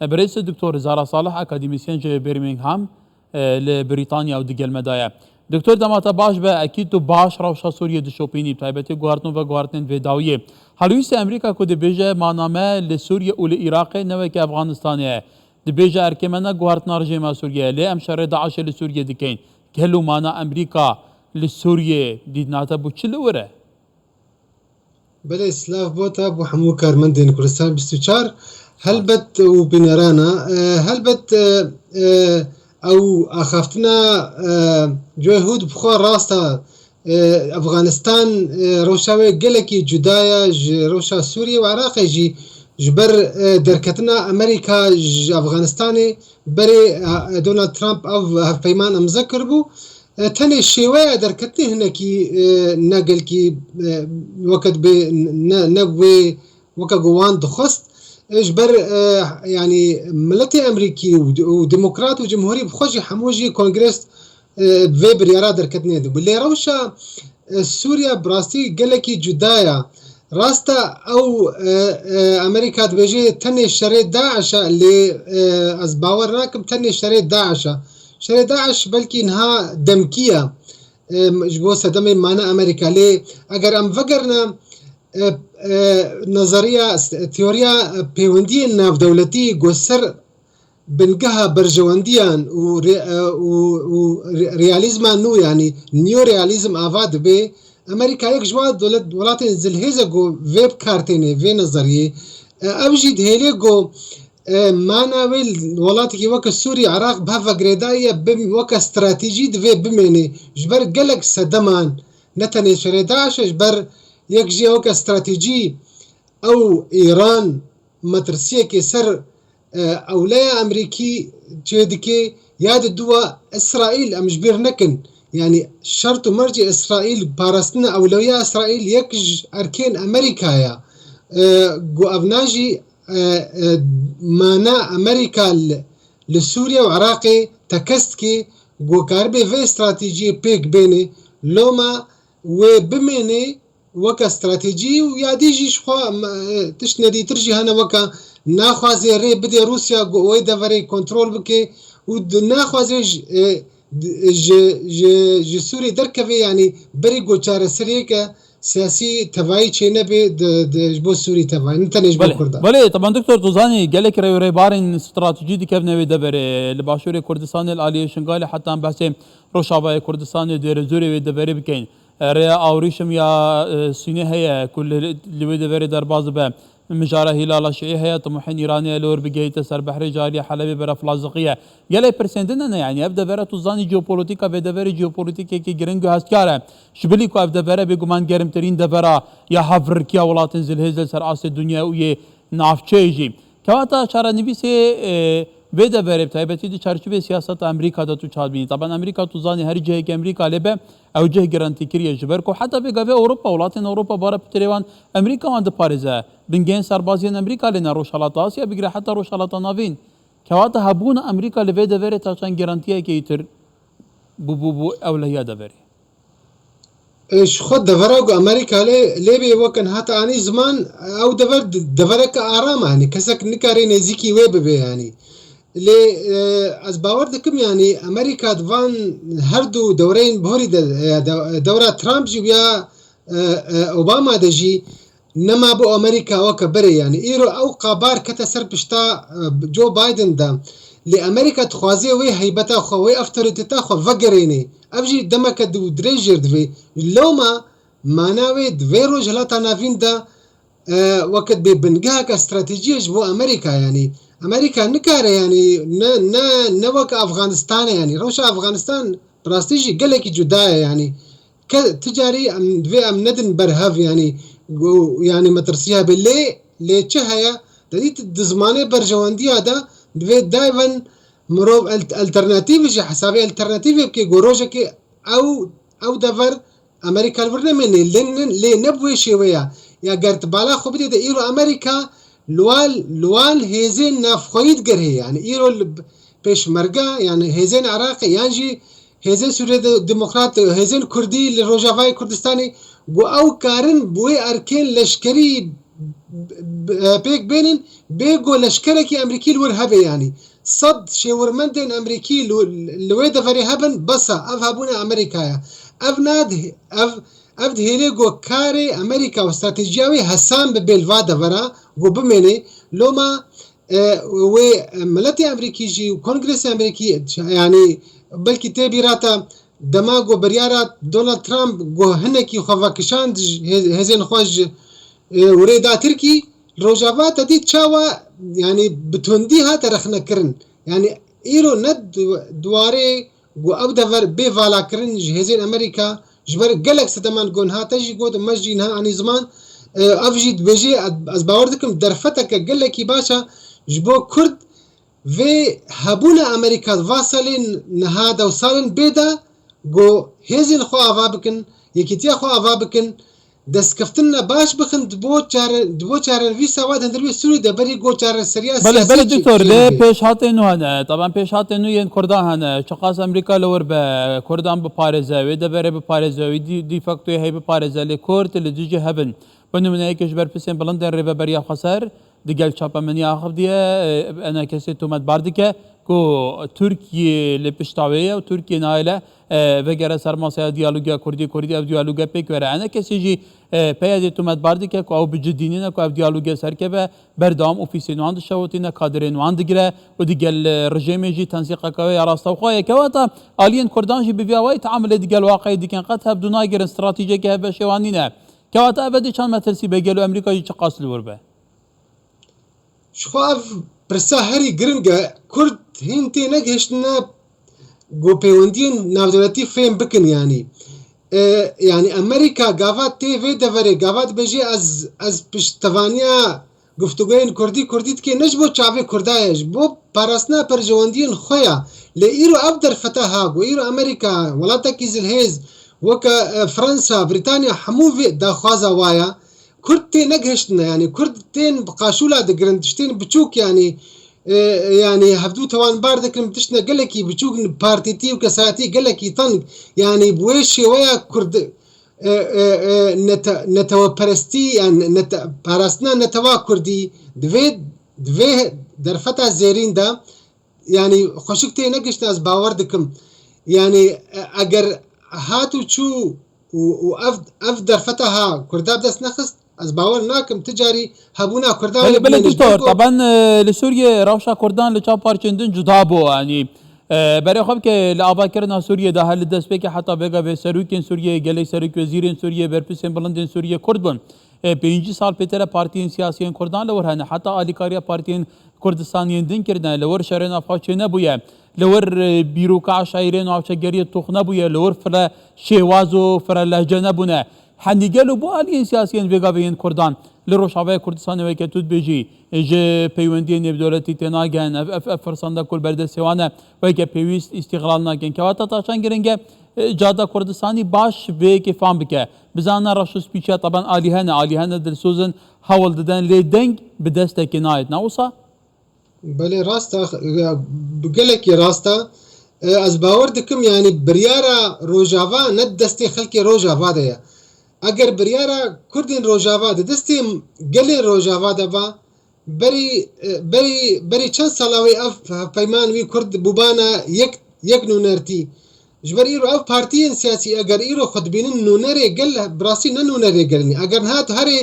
برئيس الدكتور زارا صالح اكاديميسيان جي برمنغهام لبريطانيا او دقل مدايا دكتور دماتا باش با اكيد تو باش روشا سوريا دشوبيني بتايبتي غوارتن و غوارتن فيداويه هلويس امريكا كو دبيجه مانامه لسوريا و العراق نوك افغانستان دبيجه اركمنا غوارتن رجيم سوريا لي امشار داعش لسوريا دكين كلو مانا امريكا لسوريا ديناتا بوچلوره بله سلاف بوتا بو حمو کارمندین کوردستان 24 هلبت و بنرانا هلبت او اخافتنا جهود بخوا راستا افغانستان روشاوي گلکی جدايا روشا سوريا وعراق جي جبر دركتنا امريكا افغانستاني بري دونالد ترامب او پیمان امذكر بو تاني الشيوية دركتني هناكي ناقل كي وقت نبوي وكا جوان دخست اجبر يعني ملتي امريكي وديمقراط وجمهوري بخوجي حموجي كونغرس فيبر يرا دركتني دو باللي روشا سوريا براستي قالكي جدايا راستا او امريكا دبيجي تاني شريط داعش اللي از باور راكب تاني شريط داعش شريط داعش بلكي انها دمكيه جبوسه دمي معنا امريكا ليه اگر ام فكرنا نظريه تيوريا بيوندي ناف دولتي جوسر بنقها برجوانديان ورياليزما نو يعني نيو رياليزم افاد بي امريكا يك جوا دولت ولاتن زلهيزا جو فيب كارتيني في نظريه ابجد هيلي جو ماناويل ولاتي وك سوريا عراق بهفا غريدايا بم وك استراتيجي دفي بميني جبر قلق سدمان نتني شريداش جبر يكجي وك استراتيجي او ايران مترسيه كي سر اولايا امريكي تشيدكي ياد الدوا اسرائيل ام جبير نكن يعني شرط مرجع اسرائيل بارستنا اولويا اسرائيل يكج اركين امريكايا جو افناجي مانا امريكا لسوريا وعراقي تكستكي جو كاربي في استراتيجي بيك بيني لوما وبميني وكا استراتيجي وياديجي شخوا تشندي ترجي هنا وكا ناخوازي ري بدي روسيا وي دافري كنترول بكي وناخوازي ج سوري دركفي يعني بريغو تشار سريكا سياسي تبعي چينه به جبو سوري تبعي نتنج بو كردا بله طبعا دكتور توزاني قالك ري بارين استراتيجي دي كيف دبر لباشور كردستان العاليه شنغالي حتى بحث روشابا كردستان دير زوري دبر بكين ريا اوريشم يا سينه هي كل اللي دبر درباز به مجاره هلال شيعي هي طموحين ايرانيه لور بجيت سر بحر جاريه حلبي برف لازقيه يلي برسندنا يعني ابدا برا توزاني جيوبوليتيكا بدبر جيوبوليتيكا كي جرينجو هاسكاره شبلي كو ابدا برا بيغمان جرم ترين دبرا يا حفركيا ولاتن زلهزل سر اس الدنيا ويه نافچيجي كواتا شارا نبيسي بده بره تایبتی دی چارچوبه سیاست امریکا دا تو چادبینی طبعا امریکا تو زانی هر جهه که امریکا لبه اوجه گرانتی کریه جبر کو حتی بگاوه اوروپا ولاتن اوروپا باره پتریوان امریکا وان پاریزه بنگین سربازیان امریکا لنا روشالات آسیا بگیره حتی روشالات ناوین کواتا هبون امریکا لبه ده بره تا چند گرانتیه که ایتر بو اولهیه ده بره ايش خد دفرق امريكا ليبي وكان حتى اني زمان او دفرك ارام يعني كسك نكاري نزيكي ويب يعني لي از باور دكم يعني امريكا دفان هردو دورين بهوري دورة ترامب جيبيا اوباما دجي نما بو امريكا وكبري يعني ايرو او قابار كتا سر بشتا جو بايدن دا لامريكا تخوازي وي هيبتا خو وي افتوريتيتا خو فقريني ابجي دمك دو دريجر دفي لوما ماناوي دفيرو جلاتا نافين دا وقت ببنقاك استراتيجية جبو امريكا يعني امريكا نكاره يعني نوك افغانستان يعني روشا افغانستان براستيجي قلكي جدايا يعني تجاري ام دفي ام ندن برهاف يعني مترسيها باللي ليتشهيا ديت دزمانه برجواندي هذا دفي دايفن مروب الترناتيف جي حسابي الترناتيف كي غوروجا كي او دفر امريكا البرنامج اللي نبوي شويه يا قرت بالا خو بدي ايرو امريكا لوال هيزين نافخويد قره يعني ايرو بيش مرقا يعني هيزين عراقي يعني هيزين سوريا ديمقراط هيزين كردي لروجافاي كردستاني بو او كارن بوي اركين لشكري بيك بينن بيجو لشكركي أمريكي الورهبة يعني صد شورمندن أمريكي لويدا فري هبن بسا أفهبونا أمريكا أفناد أفد هيليجو كاري أمريكا واستراتيجيوي هسام بالفادا فرا وبمني لوما وملتي أمريكي جي وكونغرس أمريكي يعني بلكي تبي راتا دماغو بريارات دونالد ترامب جو هنكي خفاكشان هزين خوش وريدا تركي روجافا تدي تشاوا يعني بتوندي هات رخنا كرن يعني إيرو ند دواري جو أبدا بيفالا كرن جهزين أمريكا جبر جلك ستمان جون هات تجي جود مجينها عن زمان أفجد بيجي أزباوردكم درفتك جلك باشا جبو كرد في هبونا أمريكا فاصلين نهادا وصالن بيدا جو هزين خو أفابكن يكتيا خو أفابكن دەستکەفتنە باش بخن دبۆ چارەنوی ساوات هەندروی سووری دەبەری گۆ چارە سەریا بله دکتۆر لێ پێشهاتێن هەنە طبعا پێشهاتێن و یەن کوردان هەنە چقاس ئەمریکا لەوەر بە کوردان بپارێزاوێ دەبەرێ بپارێزەوەی دیفەکتۆی هەی بپارێزە لێ کورد لە دوجی هەبن بە نمونەیەکیش بەرپرسێن بڵندێن ڕێبەبەریا خەسەر دیگەل چاپەمەنی ئاخف دیە ئەنە کەسێ تومەتبار دکە کو تورکیە لێ پشتاوەیە و تورکیە نایلە vegere sermasaya diyaloga Kurdî ev diyaloga pêk were ene kesî jî peyê tûmetbar dike ku ew bi cidînîne ku ev diyaloga serkeve berdewam ofîsên wan dişewitîne kadirên wan digire û digel rejimê jî tensîqeka wê ya rastexwayê kewata aliyên Kurdan jî bi vîya wayî teamülê digel waqeyê dikin qet hebdû nagirin stratîjeke hebe şêwanîne kewata ev vedî çand me tirsî begel û Amerîka jî çi qas li wir be Şixwe ev pirsa herî giring e Kurd hîn tê negihiştine گو پیوندین ناودولتی فهم بکن یعنی امریکا گاوات تی وی دوره گاوات بجی از پشتوانیا گفتگوین کردی که نجبو چاوی کردایش بو پاراسنا پر جواندین خویا لی ایرو افدر فتاها گو ایرو امریکا ولاتا کی زلهیز وکا فرنسا بریتانیا همو وی داخوازا وایا کرد تی نگهشتنا يعني كرد تين بقاشولا دقرن تشتين بتشوك يعني هبدو توان باردكم تشنا قالكي بتشوك بارتيتي وكساتي قالكي طن يعني بويشي ويا كرد نتوا برستي يعني بارسنا نتوا كردي دوي درفتا زيرين دا يعني خوشكتي نقشت از باوردكم يعني اگر هاتو تشو وأف درفتها كردا بدس نخست از باور ناکم تجاری هبونا کردان بله دکتور طبعا لسوریه روشا کردان لچا پارچندن جدا بو يعني برای خب که لعبا کرنا سوریه ده هل دست بکه حتی بگا به سروکین سوریه گلی سروک وزیرین سوریه برپسین بلندین سوریه کرد بون 5 سال پیتر پارتیین سیاسیین کردان لور هنه حتی آلیکاریا پارتیین کردستانیین دین کردن لور شهرین افغانچه نبویه لور بیروکا شاعرین و افشگری توخ نبویه لور فرا شیواز و فرا لهجه نبونه حنیگل و بو آلیین سیاسیین بگا بین کردان لروشاوی کردستان و کتود بیجی ج پیوندی نبدولتی تناگن اف فرساندا کل برده سوانه و که پیوست استقلال ناگن که واتا تاشان گرنگه جاده کردستانی باش و که فهم بکه بزانا رشوس پیچه طبعا آلیهنه دلسوزن حول دادن لی دنگ به دست کنایت نوصا بله راستا بقلك راستا از باور دکم يعني بريارا روجافا ند دستي خلقي روجافا ده اگر بریارا کردین روجاوا ده دستی گلی روجاوا ده با بری چند سالاوی اف پیمان وی کرد بوبانا یک نونرتی جبر ایرو اف پارتیین سیاسی اگر ایرو خود بینن نونری گل براسی نه نونری گلنی اگر هات هری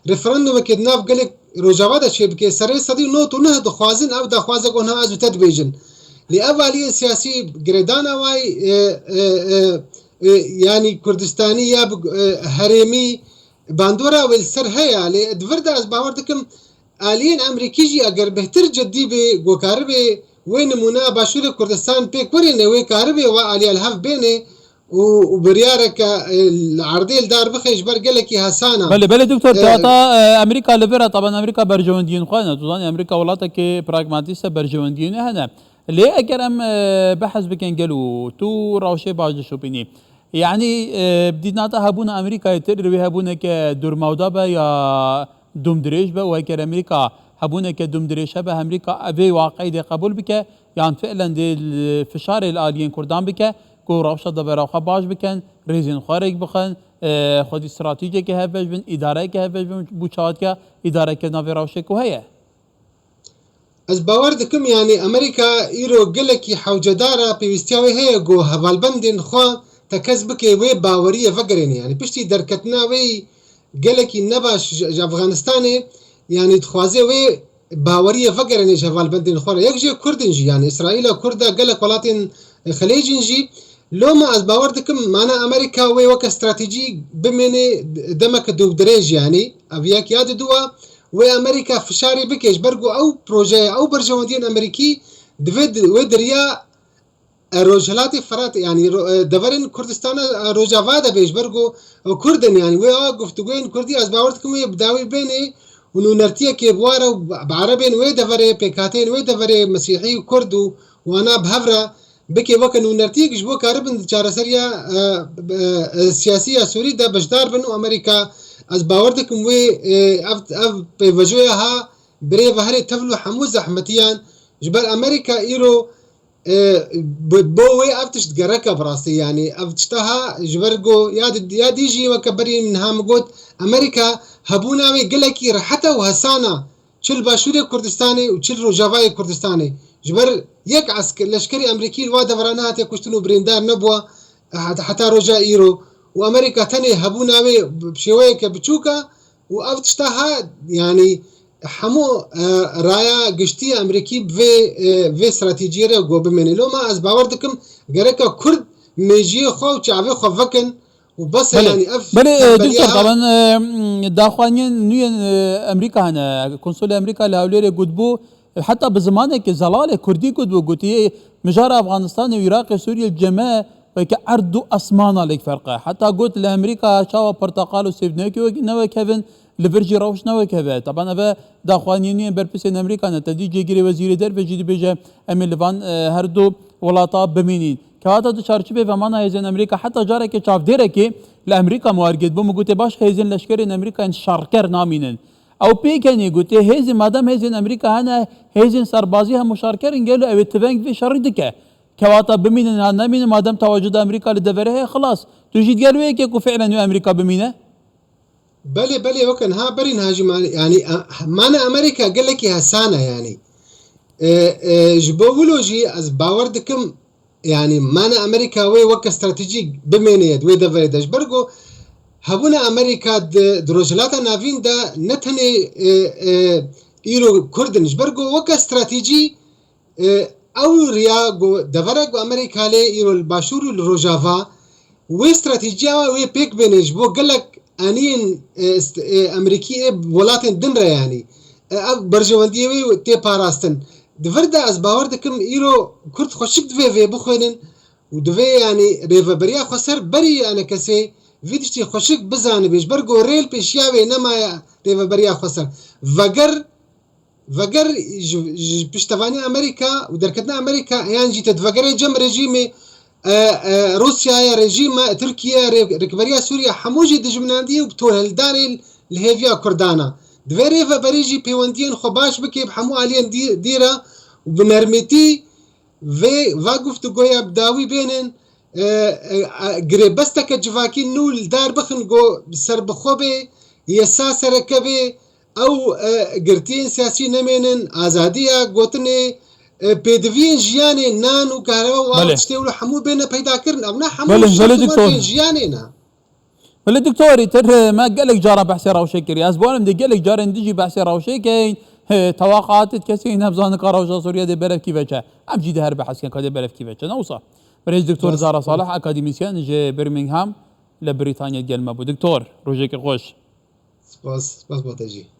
رفراندوم که ناف گلی روجاوا ده چه بکه سری صدی نو تو نه دخوازن اف دخوازه گونه از بتد بیجن لی اولی سیاسی گردان وای يعني كردستاني يا هرمي باندورا والسر هيا لدفرد از باور دكم آلين امريكيجي اگر بهتر جدي بي گوكاربي وين منا باشور كردستان بيك ورينه وي كاربي وآلي الهف بينه وبريارك العرضي الدار بخيج برقلكي هسانا بله دكتور تاتا امريكا لفرا طبعا امريكا برجوندين خوانا توزاني امريكا ولاتا كي براغماتيستا برجوندين هنا ليه اگر ام بحث بكن قالوا تو راوشي باج شوبيني يعني بدينا هبونا امريكا يتر هبونا كدور مودابا يا دوم دريش با وكر امريكا هبونا كدوم دريش با امريكا ابي واقعي قبول بك يعني فعلا دي الفشار الاليين كردان بك كو راوشا دبر باج بكن ريزين خارج بخن خودی استراتیجی که هفش بن اداره که هفش بن بوچات که اداره که ناوی راوشه که هیه از باور دکم یعنی امریکا ایرو گلکی حوجدارا پیوستیاوی هەیە گۆ هەڤالبەندێن خوا تا کەس بکەی وێ باوەریە فەگەرێنی یعنی پشتی دەرکەتناوەی گەلێکی نەباش ئەفغانستانێ یعنی دخوازێ وێ باوەریە فەگەرێنێ هەڤالبەندێن خۆرە یەکجێ کوردنجی یعنی ئیسرائیلە کووردا گەلک وڵاتێن خەلێجینجی لۆمە ئەس باوەڕ دکم مانە ئەمریکا وێ وەکە استراتیجی بمێنێ دەمەکە دوو درێژ یعنی ئەڤیاک یاد دووە وی امریکا فشاری بکش برگو او پروژه او برجوندین امریکی دوید و دریا روجلات فرات یعنی دورین کردستان روجاوا ده بیش برگو کردن یعنی و گفتگوین کردی از باورت کوم بداوی بینه و نرتیه که بواره بعربین و دوره پیکاتین و دوره مسیحی و کرد و انا بهفره بکی وکن و نرتیه کش بو کاربن چارەسەریە سیاسیە سووری ده بەشدار بن و امریکا از باور دکم وی اف پیوجوی ها بری و هر تفلو حمو زحمتیان جبر امریکا ایرو بو وی افتشت گرکا براستی یعنی افتشتها جبرگو یاد یجی وکبری من هم گوت امریکا هبونا وی گلکی راحته و حسانه چل باشوری کردستانی و چل روجاوای کردستانی جبر یک عسكر لشکری امریکی الواده ورانه هاتی کشتنو بریندار نبوه حتى رجاء ايرو وامريكا تاني هبونا بشويه كبتشوكا وافتشتها يعني حمو رايا قشتي امريكي في استراتيجيه جو بمن لو ما از باوردكم غريكا كرد ميجي خو شعبي خو فكن وبس يعني بله دكتور طبعا داخوانين نوين امريكا هنا قنصل امريكا لهوليري قدبو حتى بزمانك زلاله كردي قدبو قلتي مجار افغانستان وعراق سوريا الجماعه وكأردو أسمانا لك فرقه حتى قلت لأمريكا شاوى برتقال وسيب نوى كيفن لفرجي روش نوى كيفن طبعا أبا داخوانيين بربسين أمريكا نتدي جيجري وزير در بجي بيجا أمي لفان هردو ولاطا بمينين كواتا دو شارچبه فمانا هيزن أمريكا حتى جارك شاف ديركي لأمريكا موارقد بوم قلت باش هيزن لشكرين أمريكا إن شاركر نامينن أو بيكني قلت هيزن مادام هيزن أمريكا هنا هيزن سربازيها مشاركرين قالوا أو اتفاق في شردكه كواتا بمينن نامين ما دام تواجد امريكا لدفره خلاص تجي قالوا هيك فعلا امريكا بمينه بلي وكان ها برين هاجي يعني مانا امريكا قال لك هسانه يعني جبولوجي از باور دكم يعني مانا امريكا وي وك استراتيجي بمينيد وي دفره داش برغو هبونا امريكا دروجلاتا نافين دا نتني ايرو كردنج برغو وك استراتيجي او رياغو دفرق امريكا لي يرو الباشور الروجافا و استراتيجيا و بيك بينج بو قالك انين امريكي ولاتن دنرا يعني برجوندي و تي باراستن دفردا از باور دكم يرو كرت خوشك دفي بخوينن و دفي يعني ريفا بريا خسر بري انا كسي فيدشتي خوشك بزان بيش برغو ريل بيشياوي نما ريفا بريا خسر وگر پشتوانی امریکا و درکتنا امریکا یان جیت وگر جم رژیم روسیا یا رژیم ترکیه رکبریا سوریا حموجی دجمناندی و بتول هلداري الهيفيا كردانا دويري فبريجي بيوندين خباش بكي بحمو عليين ديرا وبنرمتي في واقف تقويا بداوي بينن قريبستك جفاكين نول دار بخن جو سر بخوبه يساس ركبه او گرتین سیاسی نمینن آزادیا گوتنه پیدوین جیانی نان و کارو و آتشتی و حمو بین پیدا کرن او نه حمو شخص جیانی نه بله دكتوري تر ما قالك جارة بحثي راوشكري أسبوعنا بدي قالك جارة ندجي بحثي راوشكين توقعات كثير نبزان قراوشة سوريا دي برف كيفاش عم جي ده بحث كان كده برف كيفاش نوصل بريز دكتور زارة صالح أكاديميسيان جي برمنغهام لبريطانيا ديال مابو دكتور روجيك خوش سباس بوتاجي